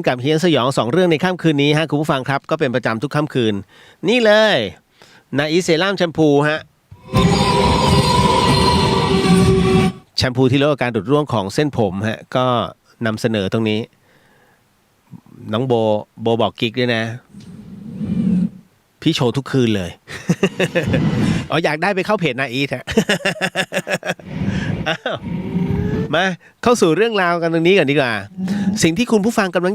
กับเฮียนสยอง2เรื่องในค่ำคืนนี้ฮะคุณผู้ฟังครับก็เป็นประจำทุกค่ำคืนนี่เลยนาอีเซรั่มแชมพูฮะแชมพูที่ลดอาการดุดร่วงของเส้นผมฮะก็นำเสนอตรงนี้น้องโบบอกกิ๊กด้วยนะพี่โชว์ทุกคืนเลย อ๋ออยากได้ไปเข้าเพจนาอีทฮะ มาเข้าสู่เรื่องราวกันตรงนี้ก่อนดีกว่าสิ่งที่คุณผู้ฟังกำลั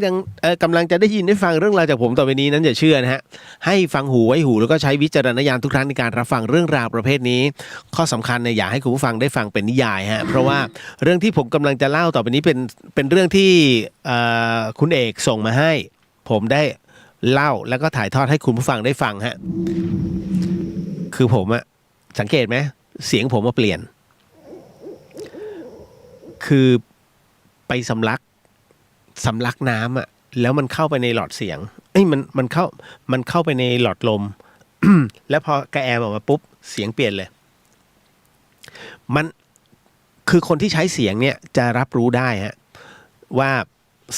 งจะได้ยินได้ฟังเรื่องราวจากผมต่อไปนี้นั้นอย่าเชื่อนะฮะให้ฟังหูไว้หูแล้วก็ใช้วิจารณญาณทุกครั้งในการรับฟังเรื่องราวประเภทนี้ข้อสำคัญเนี่ยอยากให้คุณผู้ฟังได้ฟังเป็นนิยายฮะเพราะว่าเรื่องที่ผมกำลังจะเล่าต่อไปนี้เป็นเรื่องที่คุณเอกส่งมาให้ผมได้เล่าแล้วก็ถ่ายทอดให้คุณผู้ฟังได้ฟังฮะคือผมอะสังเกตไหมเสียงผมมาเปลี่ยนคือไปสำลักน้ำอ่ะแล้วมันเข้าไปในหลอดเสียงมันเข้าไปในหลอดลม แล้วพอกระแอมออกมาปุ๊บเสียงเปลี่ยนเลยมันคือคนที่ใช้เสียงเนี่ยจะรับรู้ได้ฮะว่า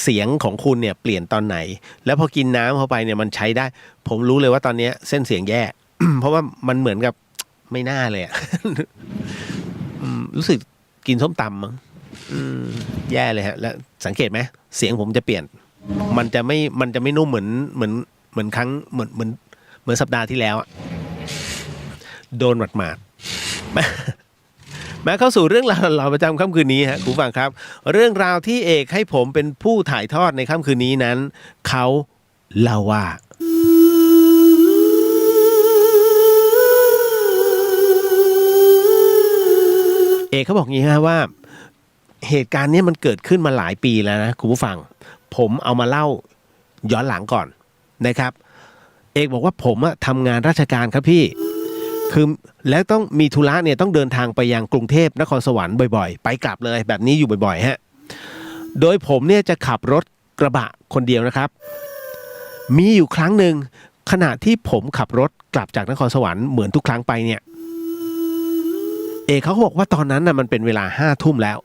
เสียงของคุณเนี่ยเปลี่ยนตอนไหนแล้วพอกินน้ำเข้าไปเนี่ยมันใช้ได้ผมรู้เลยว่าตอนนี้เส้นเสียงแย่ เพราะว่ามันเหมือนกับไม่น่าเลยอ่ะ รู้สึกกินส้มตำมั้งแย่เลยฮะแล้วสังเกตไหมเสียงผมจะเปลี่ยนมันจะไม่นุ่มเหมือนครั้งเหมือนสัปดาห์ที่แล้วอะโดนหมาดๆมาเข้าสู่เรื่องราวเราประจำค่ำคืนนี้ฮะคุณผู้ฟังครับเรื่องราวที่เอกให้ผมเป็นผู้ถ่ายทอดในค่ำคืนนี้นั้นเขาเล่าว่าเอกเขาบอกงี้ฮะว่าเหตุการณ์นี้มันเกิดขึ้นมาหลายปีแล้วนะคุณผู้ฟังผมเอามาเล่าย้อนหลังก่อนนะครับเอกบอกว่าผมทำงานราชการครับพี่คือแล้วต้องมีธุระเนี่ยต้องเดินทางไปยังกรุงเทพนครสวรรค์บ่อยๆไปกลับเลยแบบนี้อยู่บ่อยๆฮะโดยผมเนี่ยจะขับรถกระบะคนเดียวนะครับมีอยู่ครั้งหนึ่งขณะที่ผมขับรถกลับจากนครสวรรค์เหมือนทุกครั้งไปเนี่ยเอกเขาบอกว่าตอนนั้นมันเป็นเวลา5 ทุ่มแล้ว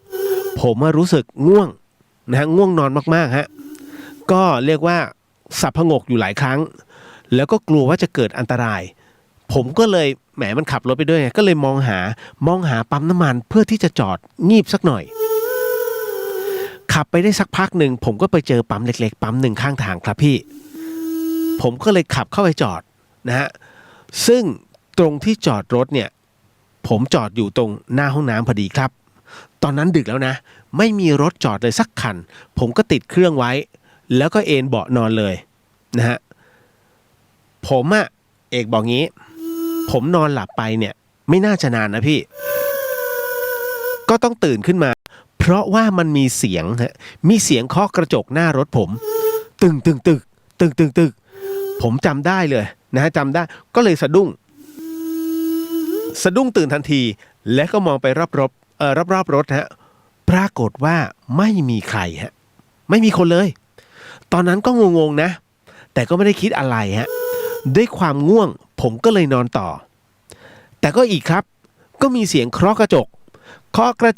ผมรู้สึกง่วงนะฮะง่วงนอนมากๆฮะก็เรียกว่าสับผงกอยู่หลายครั้งแล้วก็กลัวว่าจะเกิดอันตรายผมก็เลยแหมมันขับรถไปด้วยก็เลยมองหาปั๊มน้ำมันเพื่อที่จะจอดงีบสักหน่อยขับไปได้สักพักหนึ่งผมก็ไปเจอปั๊มเล็กๆปั๊มหนึ่งข้างทางครับพี่ผมก็เลยขับเข้าไปจอดนะฮะซึ่งตรงที่จอดรถเนี่ยผมจอดอยู่ตรงหน้าห้องน้ำพอดีครับตอนนั้นดึกแล้วนะไม่มีรถจอดเลยสักคันผมก็ติดเครื่องไว้แล้วก็เอนเบาะนอนเลยนะฮะผมเอกบอกงี้ผมนอนหลับไปเนี่ยไม่น่าจะนานนะพี่ก็ต้องตื่นขึ้นมาเพราะว่ามันมีเสียงฮะมีเสียงเคาะกระจกหน้ารถผมตึงผมจำได้เลยนะฮะจำได้ก็เลยสะดุ้งตื่นทันทีและก็มองไปรอบรถฮะปรากฏว่าไม่มีใครฮะไม่มีคนเลยตอนนั้นก็งงๆนะแต่ก็ไม่ได้คิดอะไรฮะด้วยความง่วงผมก็เลยนอนต่อแต่ก็อีกครับก็มีเสียงเคาะกระ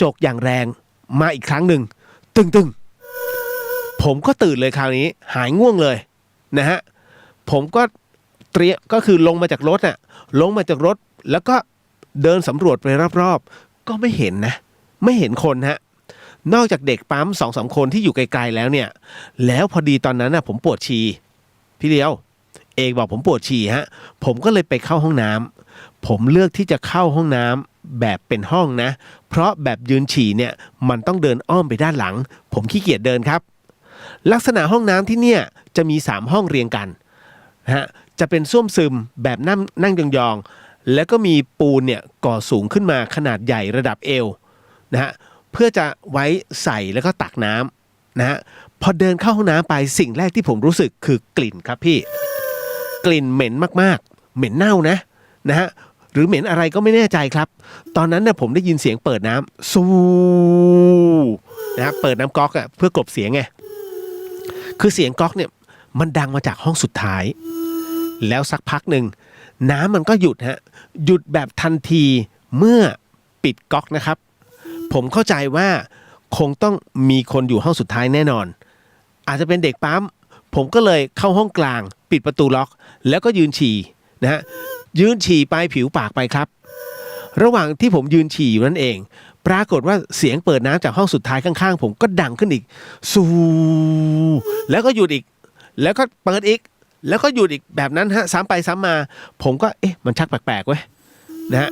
จกอย่างแรงมาอีกครั้งหนึ่งตึงผมก็ตื่นเลยคราวนี้หายง่วงเลยนะฮะผมก็ก็คือลงมาจากรถแล้วก็เดินสำรวจไปรอบๆก็ไม่เห็นนะไม่เห็นคนฮะนอกจากเด็กปั๊ม 2-3 คนที่อยู่ไกลๆแล้วเนี่ยแล้วพอดีตอนนั้นผมปวดฉี่พี่เดียวเอกบอกผมปวดฉี่ฮะผมก็เลยไปเข้าห้องน้ำผมเลือกที่จะเข้าห้องน้ำแบบเป็นห้องนะเพราะแบบยืนฉี่เนี่ยมันต้องเดินอ้อมไปด้านหลังผมขี้เกียจเดินครับลักษณะห้องน้ำที่เนี่ยจะมี3ห้องเรียงกันนะฮะจะเป็นส้วมซึมแบบนั่งยองๆแล้วก็มีปูนเนี่ยก่อสูงขึ้นมาขนาดใหญ่ระดับเอวนะฮะเพื่อจะไว้ใส่แล้วก็ตักน้ำนะฮะพอเดินเข้าห้องน้ำไปสิ่งแรกที่ผมรู้สึกคือกลิ่นครับพี่กลิ่นเหม็นมากๆเหม็นเน่านะฮะหรือเหม็นอะไรก็ไม่แน่ใจครับตอนนั้นเนี่ยผมได้ยินเสียงเปิดน้ำซูนะฮะเปิดน้ำก๊อกเพื่อกลบเสียงไงคือเสียงก๊อกเนี่ยมันดังมาจากห้องสุดท้ายแล้วสักพักหนึ่งน้ำมันก็หยุดแบบทันทีเมื่อปิดก๊อกนะครับผมเข้าใจว่าคงต้องมีคนอยู่ห้องสุดท้ายแน่นอน อาจจะเป็นเด็กปั๊มผมก็เลยเข้าห้องกลางปิดประตูล็อกแล้วก็ยืนฉี่นะฮะยืนฉี่ไปผิวปากไปครับระหว่างที่ผมยืนฉี่อยู่นั่นเองปรากฏว่าเสียงเปิดน้ำจากห้องสุดท้ายข้างๆผมก็ดังขึ้นอีกซูแล้วก็หยุดอีกแล้วก็เปิดอีกแล้วก็หยุดอีกแบบนั้นฮะซ้ำไปซ้ำมาผมก็มันชักแปลกๆเว้ยนะฮะ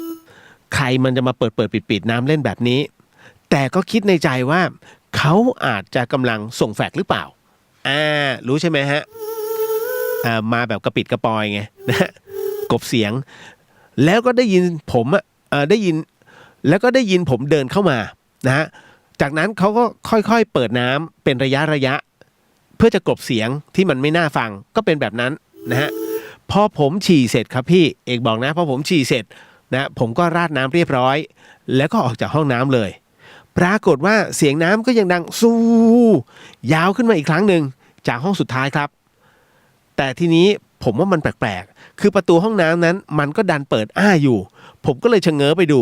ใครมันจะมาเปิดปิดน้ำเล่นแบบนี้แต่ก็คิดในใจว่าเขาอาจจะกำลังส่งแฟกซ์หรือเปล่ารู้ใช่ไหมฮะมาแบบกระปิดกระปอยไงนะฮะกบเสียงแล้วก็ได้ยินผมได้ยินแล้วก็ได้ยินผมเดินเข้ามานะฮะจากนั้นเขาก็ค่อยๆเปิดน้ำเป็นระยะเพื่อจะกลบเสียงที่มันไม่น่าฟังก็เป็นแบบนั้นนะฮะพอผมฉี่เสร็จครับพี่เอกบอกนะพอผมฉี่เสร็จนะผมก็ราดน้ำเรียบร้อยแล้วก็ออกจากห้องน้ำเลยปรากฏว่าเสียงน้ำก็ยังดังซูยาวขึ้นมาอีกครั้งหนึ่งจากห้องสุดท้ายครับแต่ทีนี้ผมว่ามันแปลกๆคือประตูห้องน้ำนั้นมันก็ดันเปิดอยู่ผมก็เลยชะเง้อไปดู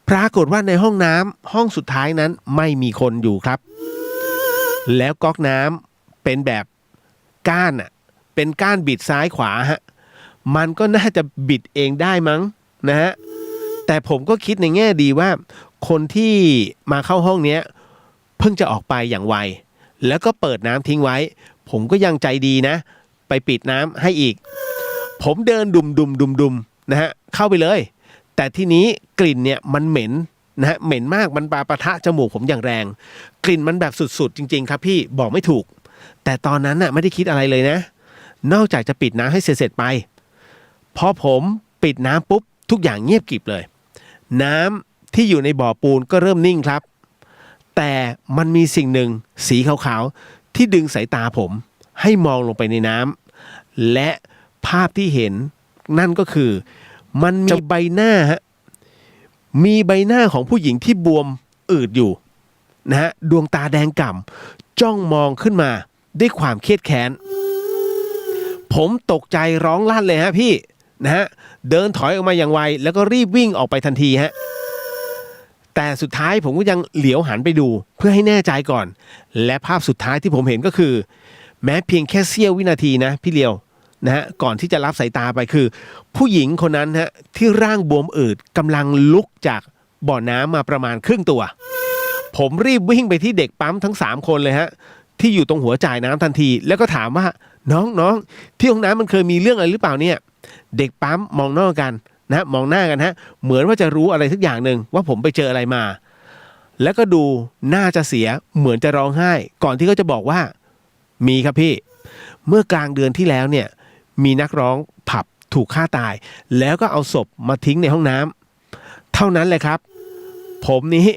ปรากฏว่าในห้องน้ำห้องสุดท้ายนั้นไม่มีคนอยู่ครับแล้วก๊อกน้ำเป็นแบบก้านเป็นก้านบิดซ้ายขวาฮะมันก็น่าจะบิดเองได้มั้งนะฮะแต่ผมก็คิดในแง่ดีว่าคนที่มาเข้าห้องเนี้ยเพิ่งจะออกไปอย่างไวแล้วก็เปิดน้ำทิ้งไว้ผมก็ยังใจดีนะไปปิดน้ำให้อีกผมเดินดุมนะฮะเข้าไปเลยแต่ทีนี้กลิ่นเนี่ยมันเหม็นนะฮะเหม็นมากมันปะทะจมูกผมอย่างแรงกลิ่นมันแบบสุดๆจริงๆครับพี่บอกไม่ถูกแต่ตอนนั้นน่ะไม่ได้คิดอะไรเลยนะนอกจากจะปิดน้ำให้เสร็จไปพอผมปิดน้ำปุ๊บทุกอย่างเงียบกริบเลยน้ำที่อยู่ในบ่อปูนก็เริ่มนิ่งครับแต่มันมีสิ่งหนึ่งสีขาวๆที่ดึงสายตาผมให้มองลงไปในน้ำและภาพที่เห็นนั่นก็คือมันมีใบหน้าฮะมีใบหน้าของผู้หญิงที่บวมอืดอยู่นะฮะดวงตาแดงก่ำจ้องมองขึ้นมาด้วยความเครียดแค้นผมตกใจร้องลั่นเลยฮะพี่นะฮะเดินถอยออกมาอย่างไวแล้วก็รีบวิ่งออกไปทันทีฮะแต่สุดท้ายผมก็ยังเหลียวหันไปดูเพื่อให้แน่ใจก่อนและภาพสุดท้ายที่ผมเห็นก็คือแม้เพียงแค่เสี้ยววินาทีนะพี่เลียวนะฮะก่อนที่จะรับสายตาไปคือผู้หญิงคนนั้นฮะที่ร่างบวมอืดกำลังลุกจากบ่อน้ำมาประมาณครึ่งตัวผมรีบวิ่งไปที่เด็กปั๊มทั้ง3คนเลยฮะที่อยู่ตรงหัวจ่ายน้ำทันทีแล้วก็ถามว่าน้องที่ห้องน้ำมันเคยมีเรื่องอะไรหรือเปล่าเนี่ยเด็กปั๊มมองหน้ากันนะมองหน้ากันฮะเหมือนว่าจะรู้อะไรสักอย่างหนึ่งว่าผมไปเจออะไรมาแล้วก็ดูน่าจะเสียเหมือนจะร้องไห้ก่อนที่เขาจะบอกว่ามีครับพี่เมื่อกลางเดือนที่แล้วเนี่ยมีนักร้องผับถูกฆ่าตายแล้วก็เอาศพมาทิ้งในห้องน้ำเท่านั้นเลยครับผมนี้